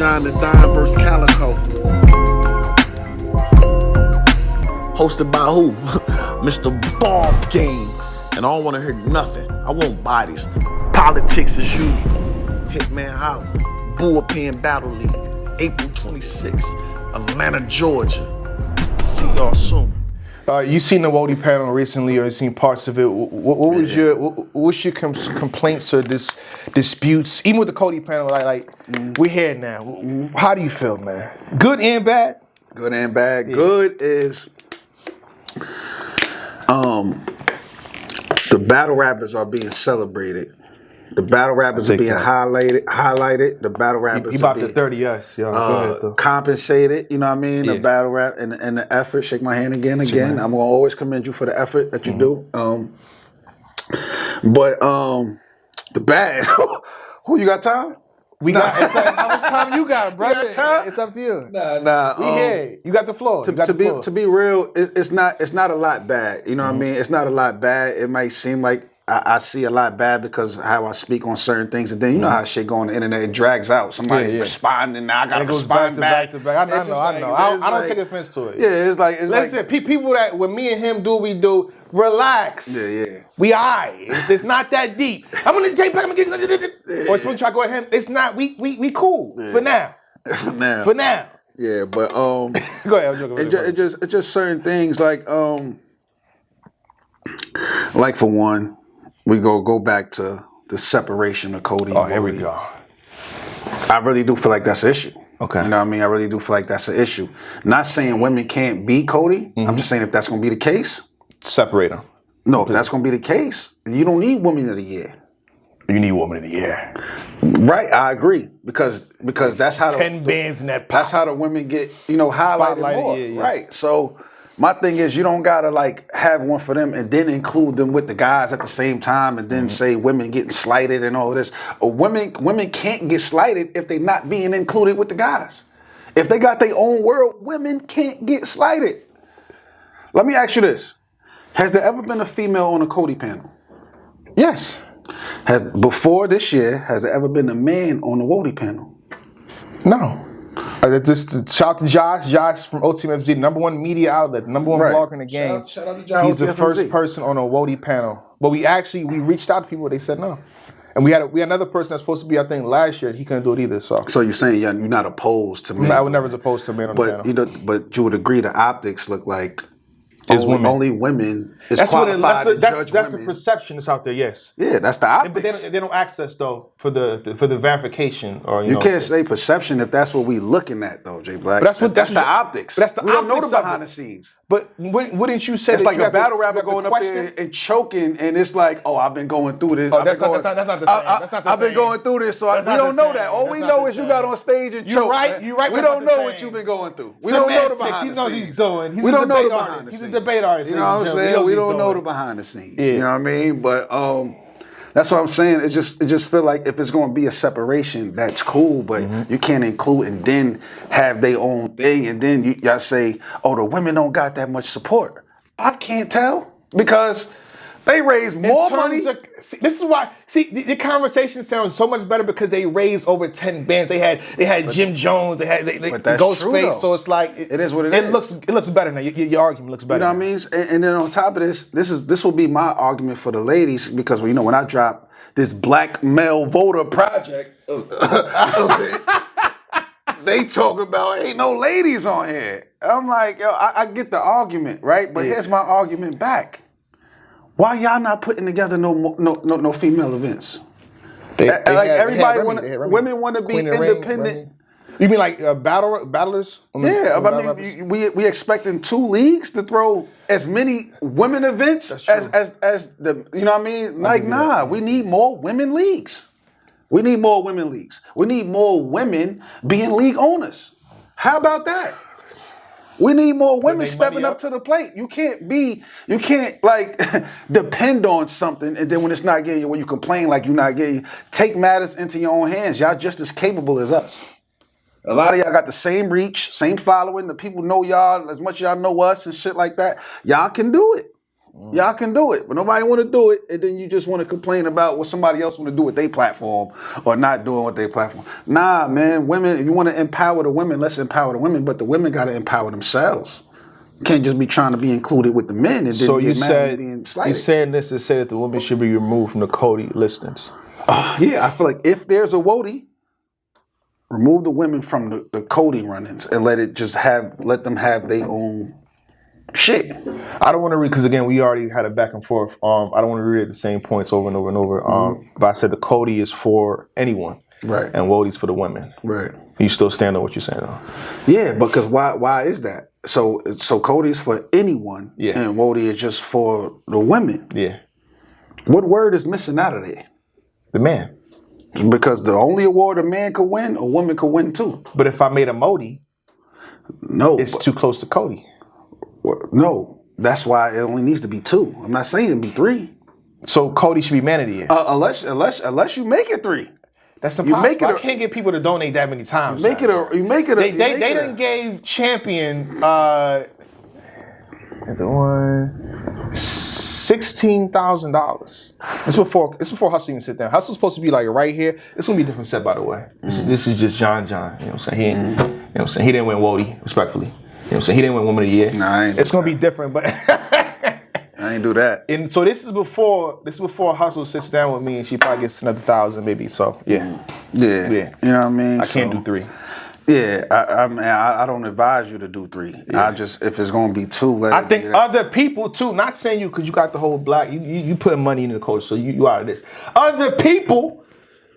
John the Dime vs. Calico. Hosted by who? Mr. Ball Game. And I don't want to hear nothing. I want bodies. Politics as usual. Hitman Holler. Bullpen Battle League. April 26th. Atlanta, Georgia. See y'all soon. You seen the Woty panel recently, or you seen parts of it? What's your complaints or disputes? Even with the Coty panel, we're here now. How do you feel, man? Good and bad? Good and bad. Yeah. Good is the battle rappers are being celebrated. The battle rappers are being highlighted. The battle rappers you about to 30 us, yo. Compensated, you know what I mean? Yeah. The battle rap and the effort. Shake my hand again. I'm gonna always commend you for the effort that you do. But the bad. Who you got time? We got how much time you got, brother? You got time? It's up to you. Nah. We here. You got the floor. To be real, it's not a lot bad. You know what I mean? It's not a lot bad. It might seem like I see a lot bad because of how I speak on certain things, and then you know how shit go on the internet, it drags out. Somebody's responding, now I gotta respond back. I know. I don't take offense to it. Yeah, it's like listen, people that when me and him do what we do, relax. Yeah. We alright. It's not that deep. I'm gonna Jayblac. I'm gonna get. Or someone try to go at him. It's not. We cool for now. For now. Yeah, but go ahead. I'm joking. It's just certain things like for one. We go back to the separation of Coty. Oh, here we go. I really do feel like that's an issue. Okay. You know what I mean? I really do feel like that's an issue. Not saying women can't beat Coty. I'm just saying if that's going to be the case. Separate them. No, if that's going to be the case, you don't need Woman of the Year. You need Woman of the Year. Right, I agree. Because that's how 10 bands in that pop. That's how the women get, highlighted more. Yeah. Right. So my thing is, you don't gotta have one for them and then include them with the guys at the same time, and then say women getting slighted and all of this. Or women can't get slighted if they're not being included with the guys. If they got their own world, women can't get slighted. Let me ask you this: has there ever been a female on a Coty panel? Yes. Before this year, has there ever been a man on the Woty panel? No. Just shout out to Josh from OTMFZ, number one media outlet, number one blogger in the game. Shout out to Josh. He's the first person on a Woty panel. But we reached out to people, they said no. And we had another person that's supposed to be, I think, last year. He couldn't do it either. So you're saying you're not opposed to men? I would never be opposed to men on the panel. But you would agree the optics look like only women is qualified to judge that's women. the perception that's out there. Yes. Yeah, that's the optics. But they don't access though for the verification or you can't say perception if that's what we looking at though, Jayblac. But that's the optics. But that's the we don't know the optics behind the scenes. But wouldn't you say it's that like a battle rapper going up there and choking, and it's like, oh, I've been going through this. Oh, that's not the same. That's not the I've same. been going through this, so we don't know that. All we know is you got on stage and choked. You're right. We don't know what you've been going through. We don't know the behind the scenes. He knows what he's doing. We don't know the behind the scenes. He's a debate artist. You know what I'm saying? We don't know the behind the scenes. You know what I mean? But that's what I'm saying. It just feel like if it's going to be a separation, that's cool, but you can't include and then have their own thing, and then y'all say, oh, the women don't got that much support. I can't tell because they raise more money. This is why. See, the conversation sounds so much better because they raised over 10 bands. They had Jim Jones. They had Ghostface. So it's like it is what it is. It looks better now. Your argument looks better. You know what I mean? And then on top of this will be my argument for the ladies, because when I drop this black male voter project, they talk about ain't no ladies on here. I'm like, yo, I get the argument, right? But here's my argument back. Why y'all not putting together no female events? Women want to be independent. You mean like battlers? We expecting 2 leagues to throw as many women events as the, you know what I mean? Like, nah, we need more women leagues. We need more women leagues. We need more women being league owners. How about that? We need more women stepping up to the plate. You can't depend on something, and then when it's not getting you, when you complain like you're not getting, take matters into your own hands. Y'all just as capable as us. A lot of y'all got the same reach, same following. The people know y'all as much as y'all know us and shit like that. Y'all can do it. Y'all can do it, but nobody want to do it, and then you just want to complain about what somebody else want to do with their platform or not doing what their platform. Nah, man, women, if you want to empower the women, let's empower the women, but the women got to empower themselves. You can't just be trying to be included with the men and So then you get mad said at being slighted. you saying this to say that the women should be removed from the Coty listings. Yeah, I feel like if there's a Woty, remove the women from the Coty run-ins and let them have their own shit. I don't want to read because again we already had a back and forth. I don't want to read the same points over and over and over. But I said the Coty is for anyone, Right. and Woty's for the women. Right. You still stand on what you're saying though? Yeah, because why is that? So Cody's for anyone, and Woty is just for the women. Yeah. What word is missing out of there? The man. Because the only award a man could win, a woman could win too. But if I made a Modi, no, it's too close to Coty. No, that's why it only needs to be 2. I'm not saying it be 3. So Coty should be man of the year. Unless you make it 3. That's impossible. I can't get people to donate that many times. They done gave champion at the one $16,000. It's before Hustle even sit down. Hustle's supposed to be like right here. It's gonna be a different set, by the way. This is just John. You know what I'm saying? You know what I'm saying? He didn't win Woty, respectfully. You know what I'm saying? He didn't win Woman of the Year. Nah, it's gonna be different, but I ain't do that. And so this is before Hustle sits down with me and she probably gets another 1,000 maybe. So yeah. You know what I mean? I can't do 3. Yeah, I don't advise you to do 3. Yeah. I just, if it's gonna be 2, I think other people too. Not saying you because you got the whole black. You put money into the culture, so you out of this. Other people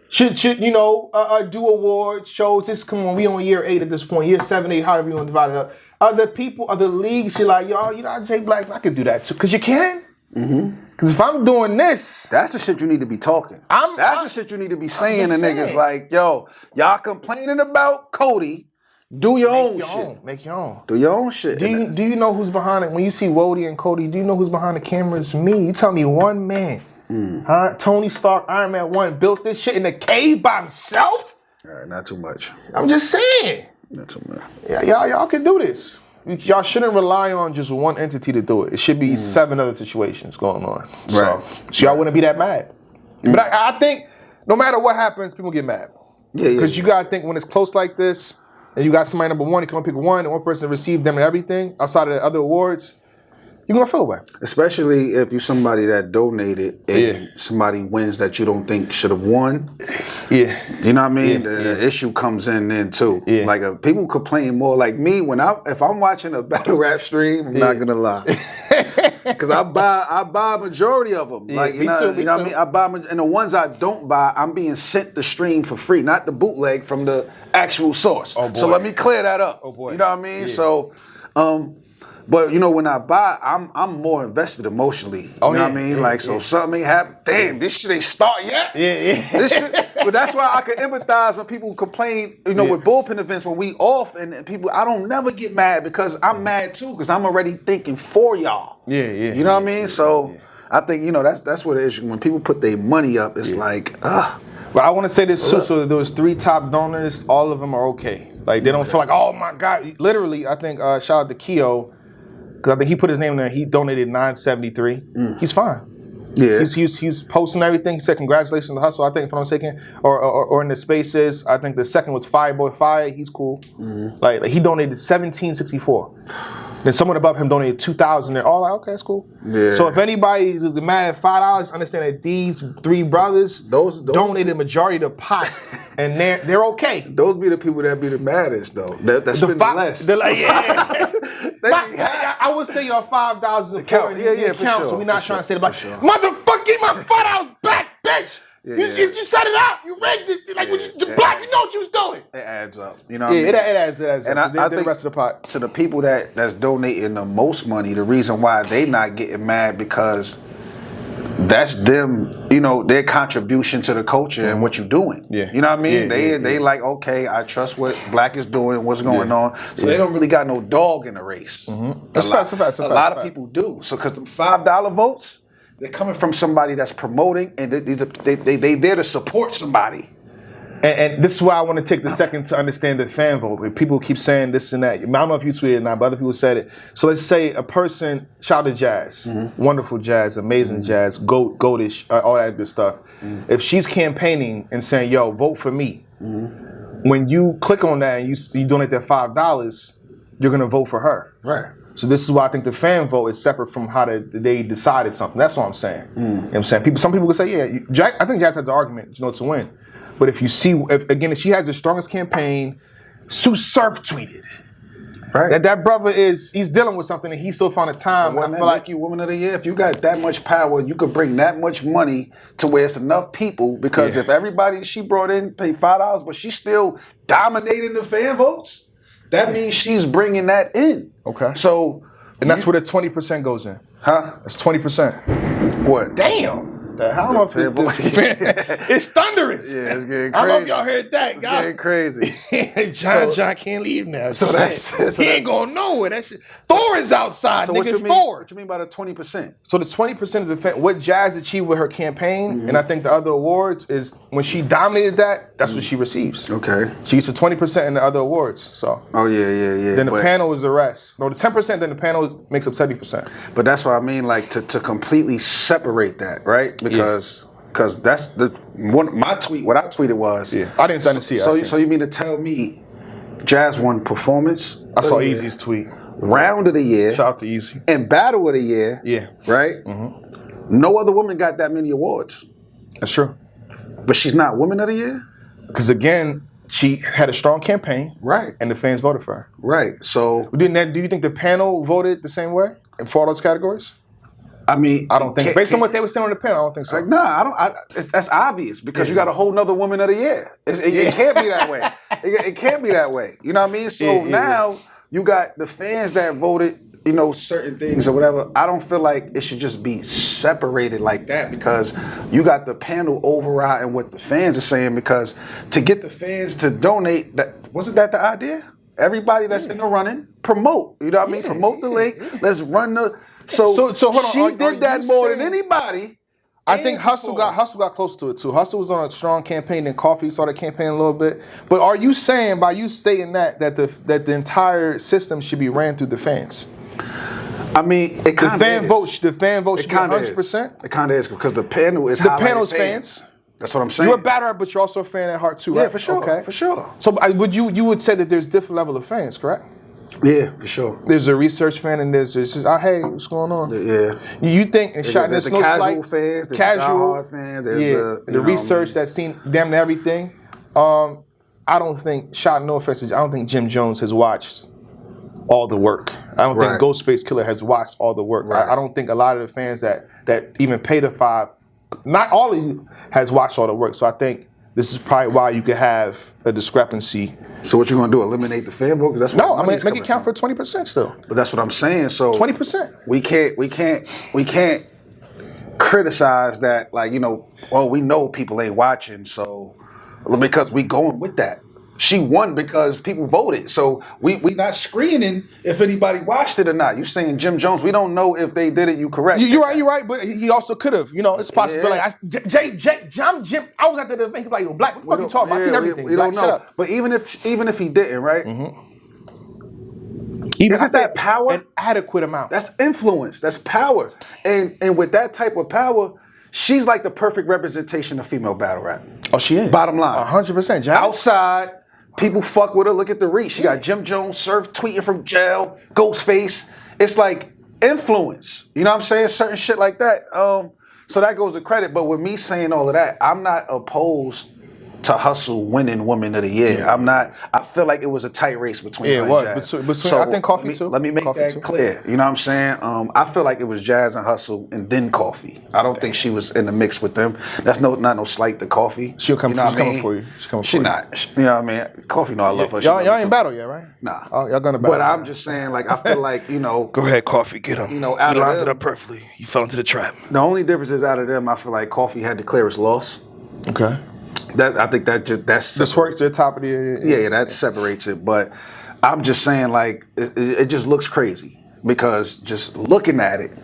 should do awards shows. This come on, we on year 8 at this point, year 7, 8, however you want to divide it up. Other people, other leagues, you're like, y'all, Jayblac, I could do that too, because you can. Because if I'm doing this, that's the shit you need to be talking. That's the shit you need to be saying to niggas like, yo, y'all complaining about Coty, do your own shit. Make your own. Do your own shit. Do you know who's behind it? When you see Woty and Coty, do you know who's behind the camera? It's me. You tell me one man. Tony Stark, Iron Man 1 built this shit in a cave by himself? All right, not too much. I'm just saying. Not too much. Yeah, y'all can do this. Y'all shouldn't rely on just one entity to do it. It should be 7 other situations going on. Right. So y'all wouldn't be that mad. But I think no matter what happens, people get mad. Yeah. Because you gotta think when it's close like this, and you got somebody number 1, you can only pick one, and one person received them and everything outside of the other awards, you're gonna feel away. Especially if you're somebody that donated and somebody wins that you don't think should have won. Yeah. You know what I mean? The issue comes in then too. Yeah. Like people complain more like me if I'm watching a battle rap stream, I'm not gonna lie. Cause I buy a majority of them. Like you know what I mean? I buy and the ones I don't buy, I'm being sent the stream for free, not the bootleg from the actual source. Oh boy. So let me clear that up. Oh boy. You know what I mean? Yeah. So but when I buy, I'm more invested emotionally. You know what I mean? Like so something ain't happened. Damn, this shit ain't start yet. Yeah. This shit, but that's why I can empathize when people complain, with bullpen events when we off and people. I don't never get mad because I'm mad too because I'm already thinking for y'all. Yeah. You know what I mean? So I think that's what it is. When people put their money up, it's like But I want to say this too. So there was 3 top donors. All of them are okay. Like they don't feel like, oh my God. Literally, I think shout out to Keo. Because I think he put his name in there. He donated $973. He's fine. Yeah. He's posting everything. He said congratulations to Hustle. I think if I'm not mistaken, or in the spaces. I think the second was Fireboy Fire. He's cool. Like he donated $1764. Then someone above him donated $2,000. They're all like, okay, that's cool. Yeah. So if anybody's mad at $5, understand that these 3 brothers those donated the majority of the pot, and they're okay. Those be the people that be the maddest though. That spend the less. They're like, I would say your $5 is important. Yeah, for count, sure. So we're not trying to say motherfucker, give my $5 back, bitch. You set it up. You rigged it. Like, Black, you know what you was doing. It adds up. You know what I mean? It adds and up. I think the rest of the pot. To the people that's donating the most money, the reason why they not getting mad because that's them, their contribution to the culture and what you're doing. Yeah. You know what I mean? They like, okay, I trust what Black is doing, what's going on. So they don't really got no dog in the race. That's a fact. A lot of people do. So because the $5 votes, they're coming from somebody that's promoting, and they there to support somebody. And this is why I want to take the second to understand the fan vote. People keep saying this and that. I don't know if you tweeted it or not, but other people said it. So let's say a person, shout out to Jazz, wonderful Jazz, amazing Jazz, goatish, all that good stuff. If she's campaigning and saying, yo, vote for me, when you click on that and you donate that $5, you're going to vote for her. Right. So this is why I think the fan vote is separate from how they decided something. That's all I'm saying. You know what I'm saying? Some people would say, yeah, I think Jazz has the argument, to win. But if you see, if she has the strongest campaign, Sue Surf tweeted. Right. That brother he's dealing with something and he still found a time. Wouldn't that make you Woman of the Year? If you got that much power, you could bring that much money to where it's enough people. Because if everybody she brought in paid $5, but she's still dominating the fan votes, that means she's bringing that in. Okay. So, and that's where the 20% goes in. Huh? That's 20%. What? Damn. I don't know if it's thunderous. Yeah, it's getting crazy. I don't know if y'all heard that. It's getting crazy. John can't leave now. He ain't going nowhere. That shit. Thor is outside. So nigga, Thor. What you mean by the 20%? So the 20% of the fan, what Jazz achieved with her campaign, and I think the other awards is when she dominated that's what she receives. Okay. She gets a 20% in the other awards. So. Oh yeah. Then the panel is the rest. No, the 10%. Then the panel makes up 70%. But that's what I mean, like to completely separate that, right? Because that's my tweet. What I tweeted was. Yeah. I didn't see it. So you mean to tell me, Jazz won performance? I saw Easy's tweet. Round of the year. Shout out to Easy. And battle of the year. Yeah. Right. No other woman got that many awards. That's true. But she's not Woman of the Year. Because again, she had a strong campaign. Right. And the fans voted for her. Right. So. Do you think the panel voted the same way for all those categories? I mean, I don't think. Based on what they were saying on the panel, I don't think so. Like, nah, that's obvious because you got a whole nother Woman of the Year. It can't be that way. It can't be that way. You know what I mean? So now you got the fans that voted, certain things or whatever. I don't feel like it should just be separated like that because you got the panel overriding what the fans are saying. Because to get the fans to donate, wasn't that the idea? Everybody that's in the running, promote. You know what I mean? Promote the link. Let's run the. So hold on. She did that more than anybody. I think Hustle got close to it too. Hustle was on a strong campaign, and Coffee started campaigning a little bit. But are you saying by you stating that the entire system should be ran through the fans? I mean, it kind of the fan vote should be 100%. It kind of is because the panel is fans. That's what I'm saying. You're a batterer, but you're also a fan at heart too, right? Yeah, for sure. Okay. For sure. So you would say that there's different level of fans, correct? Yeah, for sure. There's a research fan and there's just, hey, what's going on? Yeah. You think there's the no casual fans, there's the hard fans, there's the research that's seen damn near everything. I don't think, no offense, I don't think Jim Jones has watched all the work. I don't think Ghostface Killer has watched all the work. Right. I don't think a lot of the fans that even pay the $5, not all of you has watched all the work. So I think this is probably why you could have a discrepancy. So what you gonna do? Eliminate the fan vote? That's make it count for 20% still. But that's what I'm saying. So 20%. We can't criticize that. Like we know people ain't watching, so because we going with that. She won because people voted. So we not screening if anybody watched it or not. You saying Jim Jones, we don't know if they did it, you correct. You're right, but he also could have. It's possible. Yeah. Jim, I was at the event, he was like, yo, Black, what the fuck you talking about? I seen everything. We don't know. Shut up. But even if he didn't, right? Even isn't that power? An adequate amount. That's influence. That's power. And with that type of power, she's like the perfect representation of female battle rap. Oh, she is. Bottom line. 100%. Outside, people fuck with her. Look at the reach. She got Jim Jones, Surf tweeting from jail, Ghostface. It's like influence. You know what I'm saying? Certain shit like that. So that goes to credit. But with me saying all of that, I'm not opposed to Hustle winning Woman of the Year. Yeah. I feel like it was a tight race between her it and was. Jazz. So I think Coffee too. Let me make that clear. You know what I'm saying? I feel like it was Jazz and Hustle and then Coffee. I don't think she was in the mix with them. That's not no slight to Coffee. She's coming for you. She not. You know what I mean? Coffee know I love her. Y'all ain't battle yet, right? Nah. Oh, y'all gonna battle. But I'm just saying, like, I feel like, Go ahead, Coffee, get him. out you of lined them, it up perfectly. You fell into the trap. The only difference is out of them, I feel like Coffee had the clearest loss. Okay. I think that's this works to the top of the yeah, that separates it. But I'm just saying, like, it just looks crazy because just looking at it,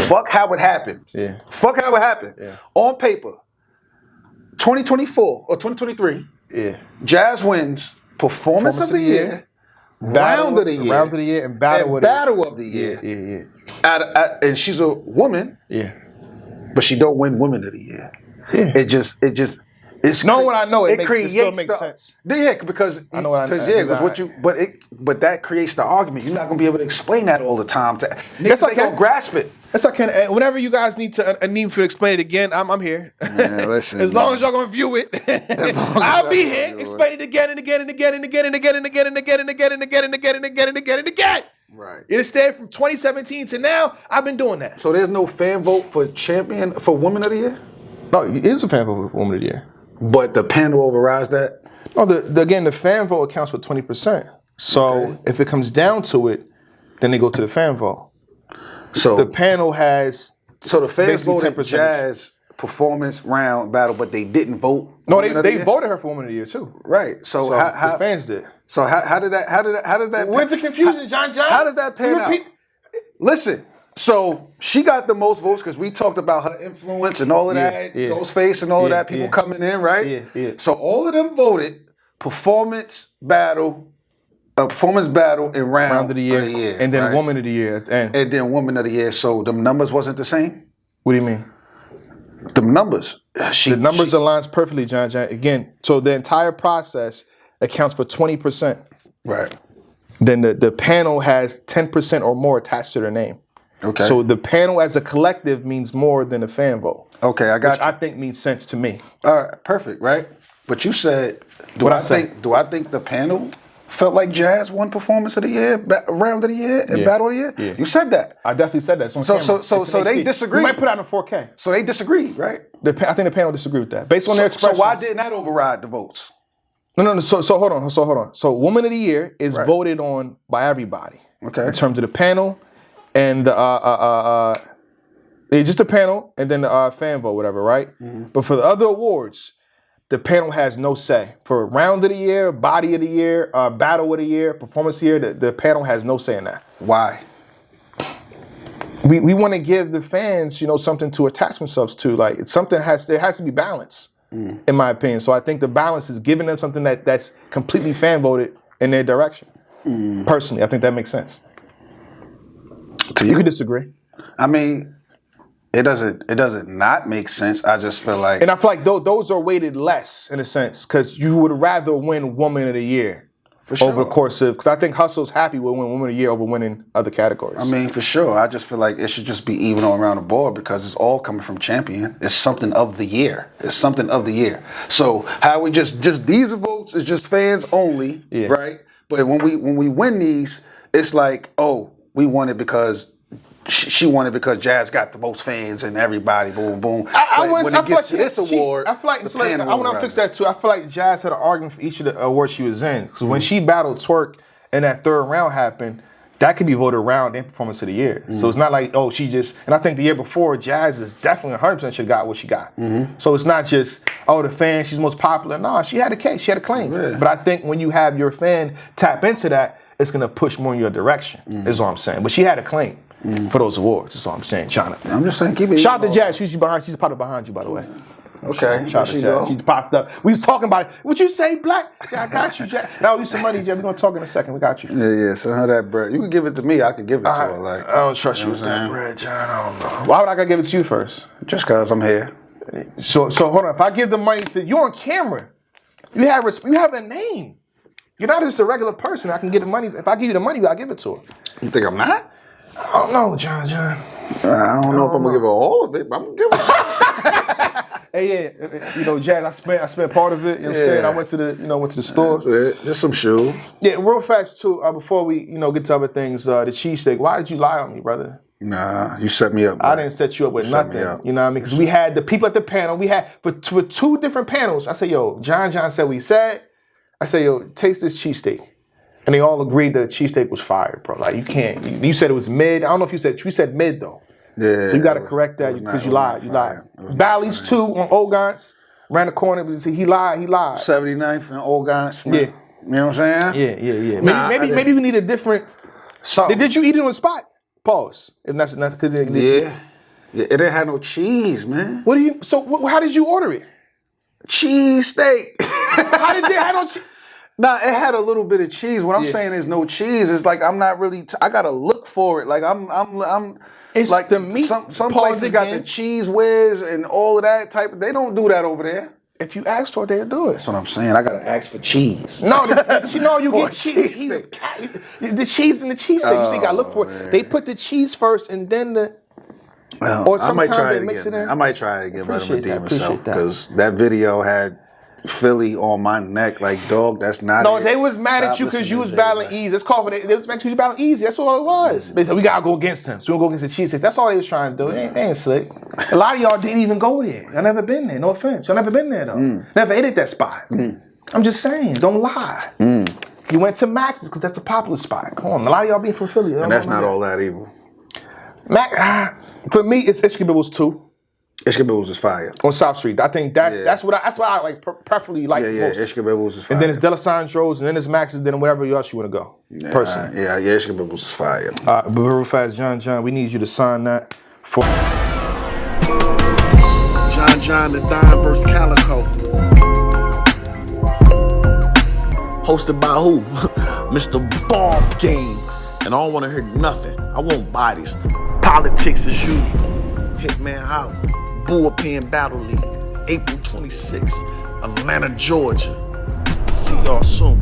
fuck how it happened. Yeah. Fuck how it happened. Yeah. On paper, 2024 or 2023. Yeah. Jazz wins performance of the year, round of the year, and battle of the year. Yeah. And she's a woman. Yeah. But she don't win woman of the year. Yeah. It's knowing what I know, it still makes sense. Yeah, because I know what but that creates the argument. You're not gonna be able to explain that all the time. Yes, I can. Gonna grasp it. Yes, I can. Whenever you guys need to explain it again, I'm here. Man, listen, as long as y'all gonna view it, I'll be here. Explain it again and again and again and again and again and again and again and again and again and again and again and again and again. Right. You understand? From 2017 to now, I've been doing that. So there's no fan vote for champion for woman of the year? No, it is a fan vote for woman of the year. But the panel overrides that? No, the fan vote accounts for 20%. So if it comes down to it, then they go to the fan vote. So the panel has the fans voted 10%. Jazz performance round battle, but they didn't vote. No, they voted her for woman of the year too. Right. So how the fans did. So how does that? Where's the confusion, John? How does that pan out? Listen. So she got the most votes because we talked about her influence and all of that, Ghostface and all of that, people coming in, right? Yeah. So all of them voted performance battle and round of the year, and then woman of the year at the end. And then woman of the year. So them numbers wasn't the same? What do you mean? Them numbers. The numbers aligns perfectly, John. Again, so the entire process accounts for 20%. Right. Then the panel has 10% or more attached to their name. Okay. So the panel as a collective means more than a fan vote. Okay, I got which I think means sense to me. All right, perfect, right? But you said, do I think the panel felt like Jazz won performance of the year, round of the year, and battle of the year? Yeah. You said that. I definitely said that. So they disagreed. We might put out in 4K. So they disagreed, right? I think the panel disagreed with that based on their expression. So why didn't that override the votes? No. So hold on. So woman of the year is voted on by everybody. Okay. In terms of the panel and just the panel and then the fan vote, whatever, right? Mm-hmm. But for the other awards, the panel has no say. For round of the year, body of the year, battle of the year, performance of the year, the panel has no say in that. Why? We want to give the fans, something to attach themselves to. Like it's something there has to be balance. In my opinion. So I think the balance is giving them something that's completely fan voted in their direction. Personally, I think that makes sense. You could disagree. I mean, it doesn't not make sense. I just feel like... And I feel like those are weighted less, in a sense, because you would rather win woman of the year over the course of... Because I think Hustle's happy with winning woman of the year over winning other categories. I mean, for sure. I just feel like it should just be even all around the board because it's all coming from champion. It's something of the year. So how we just these votes is just fans only, right? But when we win these, it's like, oh, we won it because... She won it because Jazz got the most fans and everybody, boom, boom. When it gets to this award, I want to fix that too. I feel like Jazz had an argument for each of the awards she was in. Because when she battled Twerk and that third round happened, that could be voted round in performance of the year. So it's not like, she just, and I think the year before, Jazz is definitely 100% should have got what she got. So it's not just, the fan, she's most popular. No, she had a case, she had a claim. Yeah. But I think when you have your fan tap into that, it's going to push more in your direction, is all I'm saying. But she had a claim. For those awards, that's all I'm saying, Jonathan. I'm just saying, keep it. Shout out to Jazz. She's popped up behind you, by the way. Okay. Shout out to Jazz. She popped up. We was talking about it. What you say, Black? I got you, Jazz. Now leave some money, Jazz. We're gonna talk in a second. We got you. Yeah. Send her that bread. You can give it to me. I can give it to her. Like I don't trust you with that bread, John. I don't know. Why would I gotta give it to you first? Just cause I'm here. So hold on. If I give the money to you on camera, you have a name. You're not just a regular person. I can get the money. If I give you the money, I give it to her. You think I'm not? I don't know, John. I don't know if I'm gonna give her all of it, but I'm gonna give her. Hey, Jazz. I spent part of it. You know what I'm saying? I went to the store. That's it. Just some shoes. Yeah, real fast too. Before we get to other things, the cheesesteak. Why did you lie on me, brother? Nah, you set me up. I didn't set you up with nothing. You know what I mean? Because we had the people at the panel. We had for two different panels. I said, John said what he said. I said, taste this cheesesteak. And they all agreed that cheesesteak was fire, bro. Like, you can't. You said it was mid. I don't know if you said mid, though. Yeah. So you got to correct that because you lied. You lied. Bally's 2 on Ogons. Ran the corner. He lied. 79th and Ogons. Yeah. You know what I'm saying? Yeah. Maybe you need a different. Something. Did you eat it on the spot? Pause. If that's because it didn't have no cheese, man. So how did you order it? cheese steak. How did they have no cheese? Nah, it had a little bit of cheese. What I'm saying is no cheese. It's like I'm not really. I gotta look for it. Like I'm. It's like the meat. Some Pause places got again. the cheese whiz and all of that type. They don't do that over there. If you ask for it, they'll do it. That's what I'm saying. I gotta ask for cheese. No, you For get cheese. cheese The cheese and the cheese steak. You still gotta look for it. man. They put the cheese first and then the. Well, Or I might sometimes try they it mix again. it in. I might try it again. Let him Appreciate redeem that, himself appreciate that. because that video had Philly on my neck. Like, dog, that's not. No, it. they was mad Stop at you because you was listening to battling Jayblac. easy. It's called for they was mad because you was battling easy. That's all it was. They said we gotta go against him. So we gonna go against the cheese steak. That's all they was trying to do. They ain't slick. A lot of y'all didn't even go there. Y'all never been there. No offense. Y'all never been there though. Never ate at that spot. I'm just saying. Don't lie. You went to Max's because that's a popular spot. Come on, a lot of y'all being from Philly. And that's not all that evil. Mac, for me, it's Ishkabibble's 2 Ishkabibble's is fire. on South Street. I think that's what I like preferably like Yeah, most. Ishkabibble's is fire. And then it's Delisandro's, and then it's Max's, then wherever else you want to go. Personally. Yeah, Ishkabibble's is fire. But real fast, John, we need you to sign that for. John the Don vs. Calico. Hosted by who? Mr. Bomb Game. And I don't want to hear nothing. I want bodies. Politics as usual. Hitman Holla. Bullpen Battle League. April 26th. Atlanta, Georgia. See y'all soon.